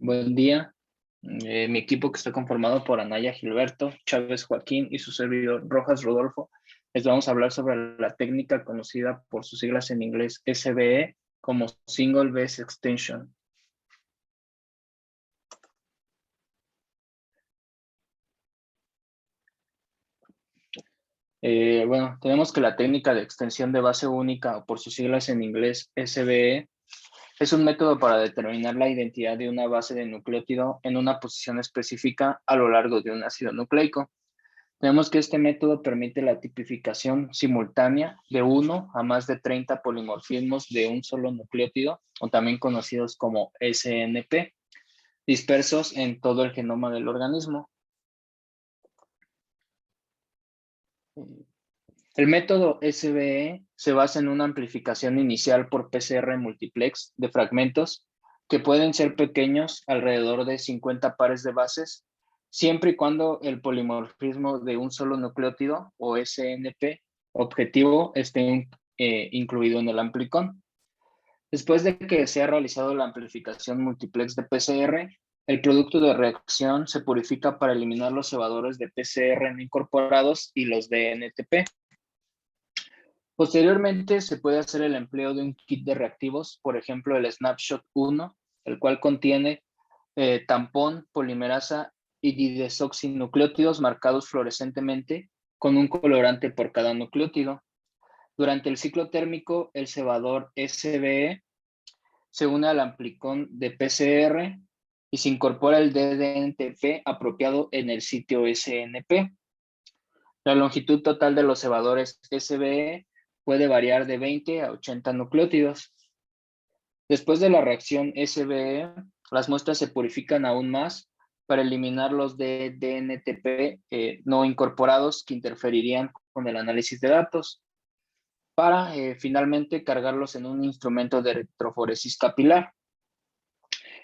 Buen día. Mi equipo, que está conformado por Anaya Gilberto, Chávez Joaquín y su servidor Rojas Rodolfo, les vamos a hablar sobre la técnica conocida por sus siglas en inglés SBE como Single Base Extension. Tenemos que la técnica de extensión de base única, o por sus siglas en inglés SBE, es un método para determinar la identidad de una base de nucleótido en una posición específica a lo largo de un ácido nucleico. Tenemos que este método permite la tipificación simultánea de 1 a más de 30 polimorfismos de un solo nucleótido, o también conocidos como SNP, dispersos en todo el genoma del organismo. El método SBE se basa en una amplificación inicial por PCR multiplex de fragmentos que pueden ser pequeños, alrededor de 50 pares de bases, siempre y cuando el polimorfismo de un solo nucleótido o SNP objetivo esté incluido en el amplicón. Después de que se ha realizado la amplificación multiplex de PCR, el producto de reacción se purifica para eliminar los cebadores de PCR no incorporados y los de NTP. Posteriormente, se puede hacer el empleo de un kit de reactivos, por ejemplo, el Snapshot 1, el cual contiene tampón, polimerasa y didesoxinucleótidos marcados fluorescentemente con un colorante por cada nucleótido. Durante el ciclo térmico, el cebador SBE se une al amplicón de PCR y se incorpora el DNTP apropiado en el sitio SNP. La longitud total de los cebadores SBE puede variar de 20 a 80 nucleótidos. Después de la reacción SBE, las muestras se purifican aún más para eliminar los de DNTP no incorporados que interferirían con el análisis de datos, para finalmente cargarlos en un instrumento de electroforesis capilar.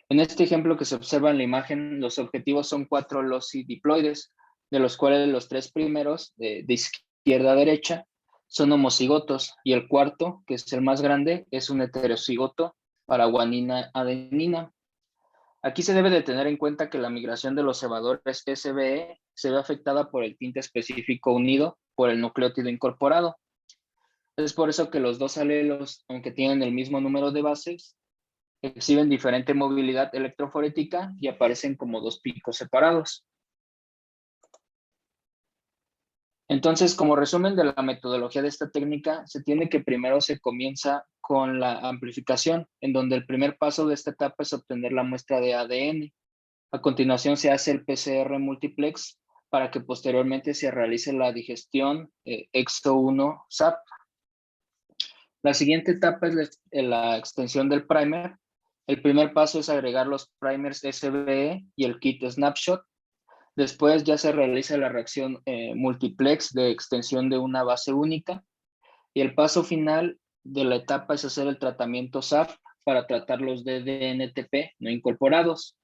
En este ejemplo que se observa en la imagen, los objetivos son 4 loci diploides, de los cuales los 3 primeros, de izquierda a derecha, son homocigotos, y el cuarto, que es el más grande, es un heterocigoto para guanina-adenina. Aquí se debe de tener en cuenta que la migración de los cebadores SBE se ve afectada por el tinte específico unido por el nucleótido incorporado. Es por eso que los dos alelos, aunque tienen el mismo número de bases, exhiben diferente movilidad electroforética y aparecen como dos picos separados. Entonces, como resumen de la metodología de esta técnica, se tiene que primero se comienza con la amplificación, en donde el primer paso de esta etapa es obtener la muestra de ADN. A continuación se hace el PCR multiplex para que posteriormente se realice la digestión EXO1-SAP. La siguiente etapa es la extensión del primer. El primer paso es agregar los primers SBE y el kit Snapshot. Después ya se realiza la reacción multiplex de extensión de una base única. Y el paso final de la etapa es hacer el tratamiento SAF para tratar los DNTP no incorporados.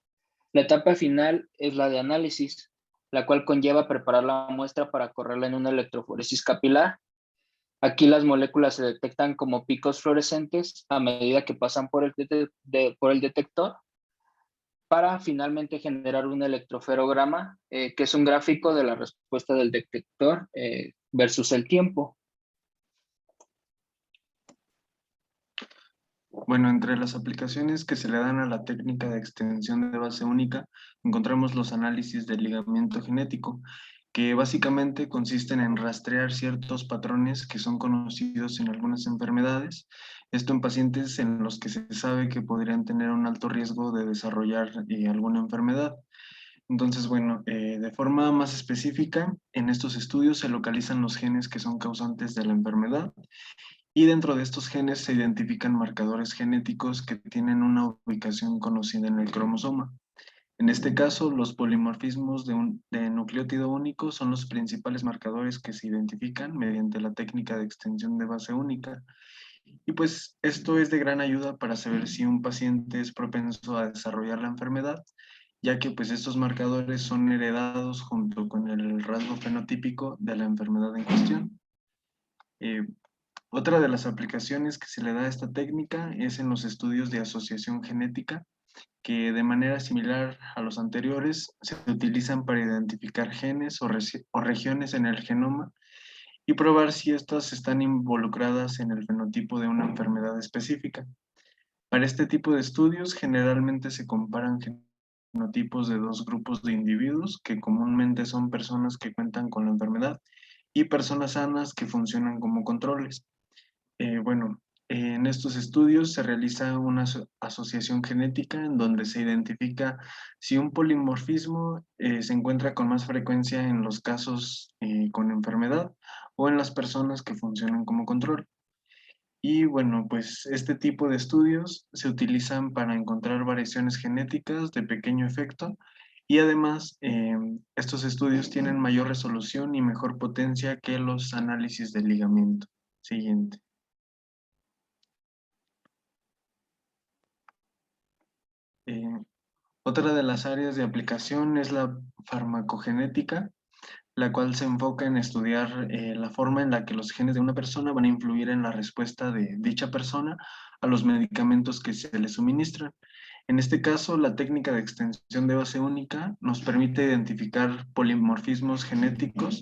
La etapa final es la de análisis, la cual conlleva preparar la muestra para correrla en una electroforesis capilar. Aquí las moléculas se detectan como picos fluorescentes a medida que pasan por el detector, para finalmente generar un electroferograma, que es un gráfico de la respuesta del detector versus el tiempo. Bueno, entre las aplicaciones que se le dan a la técnica de extensión de base única, encontramos los análisis de ligamiento genético, que básicamente consisten en rastrear ciertos patrones que son conocidos en algunas enfermedades, esto en pacientes en los que se sabe que podrían tener un alto riesgo de desarrollar alguna enfermedad. Entonces, bueno, de forma más específica, en estos estudios se localizan los genes que son causantes de la enfermedad, y dentro de estos genes se identifican marcadores genéticos que tienen una ubicación conocida en el cromosoma. En este caso, los polimorfismos de nucleótido único son los principales marcadores que se identifican mediante la técnica de extensión de base única. Y pues esto es de gran ayuda para saber si un paciente es propenso a desarrollar la enfermedad, ya que pues estos marcadores son heredados junto con el rasgo fenotípico de la enfermedad en cuestión. Otra de las aplicaciones que se le da a esta técnica es en los estudios de asociación genética, que de manera similar a los anteriores se utilizan para identificar genes o regiones en el genoma y probar si estas están involucradas en el fenotipo de una enfermedad específica. Para este tipo de estudios, generalmente se comparan genotipos de dos grupos de individuos, que comúnmente son personas que cuentan con la enfermedad y personas sanas que funcionan como controles. Bueno, en estos estudios se realiza una asociación genética en donde se identifica si un polimorfismo se encuentra con más frecuencia en los casos con enfermedad o en las personas que funcionan como control. Y bueno, pues este tipo de estudios se utilizan para encontrar variaciones genéticas de pequeño efecto y además estos estudios tienen mayor resolución y mejor potencia que los análisis de ligamiento. Siguiente. Eh, Otra de las áreas de aplicación es la farmacogenética, la cual se enfoca en estudiar la forma en la que los genes de una persona van a influir en la respuesta de dicha persona a los medicamentos que se le suministran. En este caso, la técnica de extensión de base única nos permite identificar polimorfismos genéticos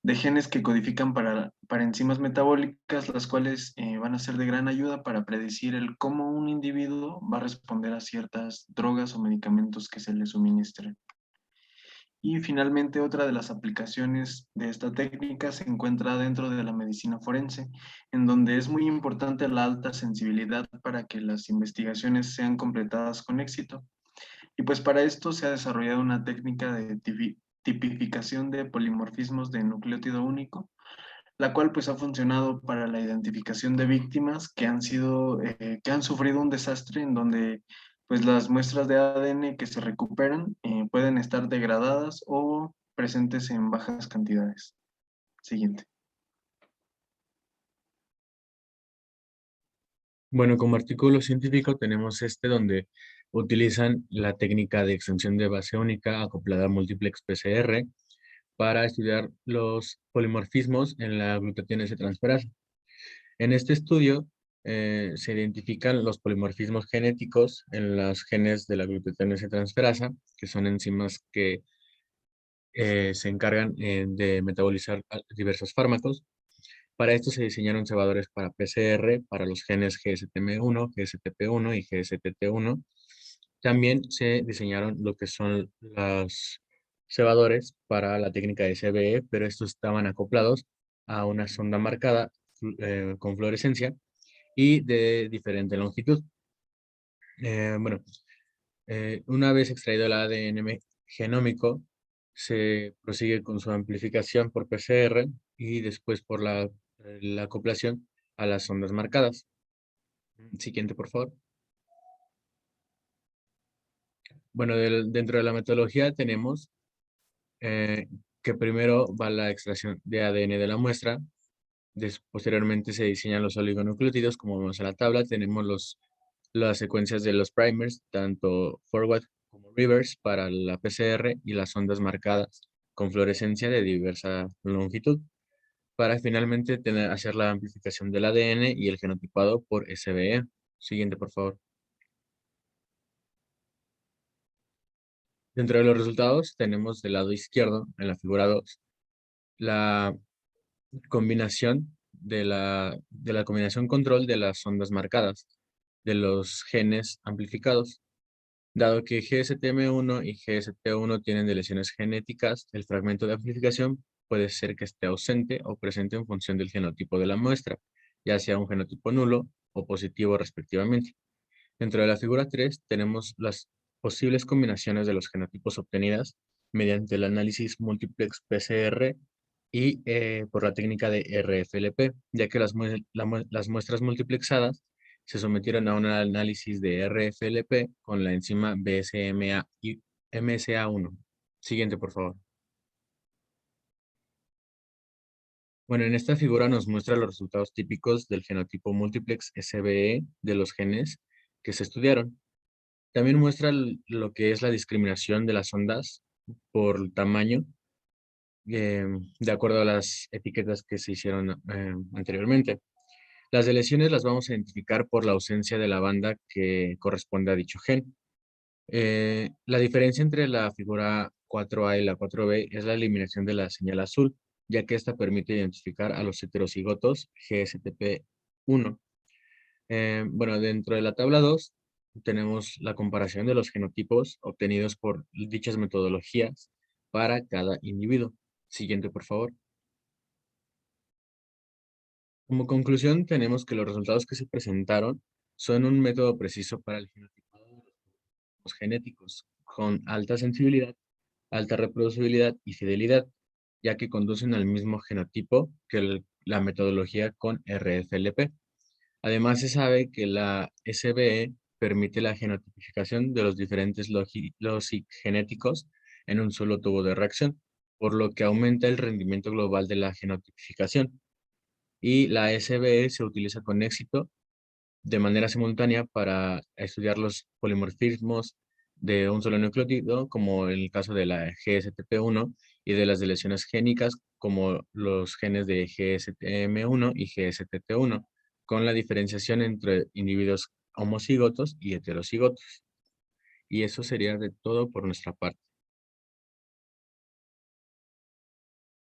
de genes que codifican para enzimas metabólicas, las cuales van a ser de gran ayuda para predecir el cómo un individuo va a responder a ciertas drogas o medicamentos que se le suministren. Y finalmente, otra de las aplicaciones de esta técnica se encuentra dentro de la medicina forense, en donde es muy importante la alta sensibilidad para que las investigaciones sean completadas con éxito. Y pues para esto se ha desarrollado una técnica de tipificación de polimorfismos de nucleótido único, la cual pues ha funcionado para la identificación de víctimas que han sufrido un desastre en donde pues las muestras de ADN que se recuperan pueden estar degradadas o presentes en bajas cantidades. Siguiente. Bueno, como artículo científico tenemos este donde utilizan la técnica de extensión de base única acoplada a múltiplex PCR para estudiar los polimorfismos en la glutatiónese transferasa. En este estudio se identifican los polimorfismos genéticos en los genes de la glutatiónese transferasa, que son enzimas que se encargan de metabolizar diversos fármacos. Para esto se diseñaron cebadores para PCR, para los genes GSTM1, GSTP1 y GSTT1. También se diseñaron lo que son los cebadores para la técnica de CBE, pero estos estaban acoplados a una sonda marcada con fluorescencia y de diferente longitud. Bueno, una vez extraído el ADN genómico, se prosigue con su amplificación por PCR y después por la acoplación a las ondas marcadas. Siguiente, por favor. Bueno, dentro de la metodología tenemos eh, que primero va la extracción de ADN de la muestra, posteriormente se diseñan los oligonucleótidos, como vemos en la tabla, tenemos las secuencias de los primers, tanto forward como reverse para la PCR y las ondas marcadas con fluorescencia de diversa longitud, para finalmente hacer la amplificación del ADN y el genotipado por SBE. Siguiente, por favor. Dentro de los resultados tenemos del lado izquierdo, en la figura 2, la combinación de la combinación control de las ondas marcadas, de los genes amplificados. Dado que GSTM1 y GST1 tienen deleciones genéticas, el fragmento de amplificación puede ser que esté ausente o presente en función del genotipo de la muestra, ya sea un genotipo nulo o positivo respectivamente. Dentro de la figura 3 tenemos las posibles combinaciones de los genotipos obtenidas mediante el análisis múltiplex PCR y por la técnica de RFLP, ya que las muestras multiplexadas se sometieron a un análisis de RFLP con la enzima BSMA y MSA1. Siguiente, por favor. Bueno, en esta figura nos muestra los resultados típicos del genotipo múltiplex SBE de los genes que se estudiaron. También muestra lo que es la discriminación de las ondas por tamaño, de acuerdo a las etiquetas que se hicieron anteriormente. Las deleciones las vamos a identificar por la ausencia de la banda que corresponde a dicho gen. La diferencia entre la figura 4A y la 4B es la eliminación de la señal azul, ya que esta permite identificar a los heterocigotos GSTP1. Bueno, dentro de la tabla 2 tenemos la comparación de los genotipos obtenidos por dichas metodologías para cada individuo. Siguiente, por favor. Como conclusión, tenemos que los resultados que se presentaron son un método preciso para el genotipado de los genéticos, con alta sensibilidad, alta reproducibilidad y fidelidad, ya que conducen al mismo genotipo que la metodología con RFLP. Además, se sabe que la SBE permite la genotipificación de los diferentes loci genéticos en un solo tubo de reacción, por lo que aumenta el rendimiento global de la genotipificación. Y la SBE se utiliza con éxito de manera simultánea para estudiar los polimorfismos de un solo nucleótido, como en el caso de la GSTP1, y de las deleciones génicas, como los genes de GSTM1 y GSTT1, con la diferenciación entre individuos homocigotos y heterocigotos. Y eso sería de todo por nuestra parte.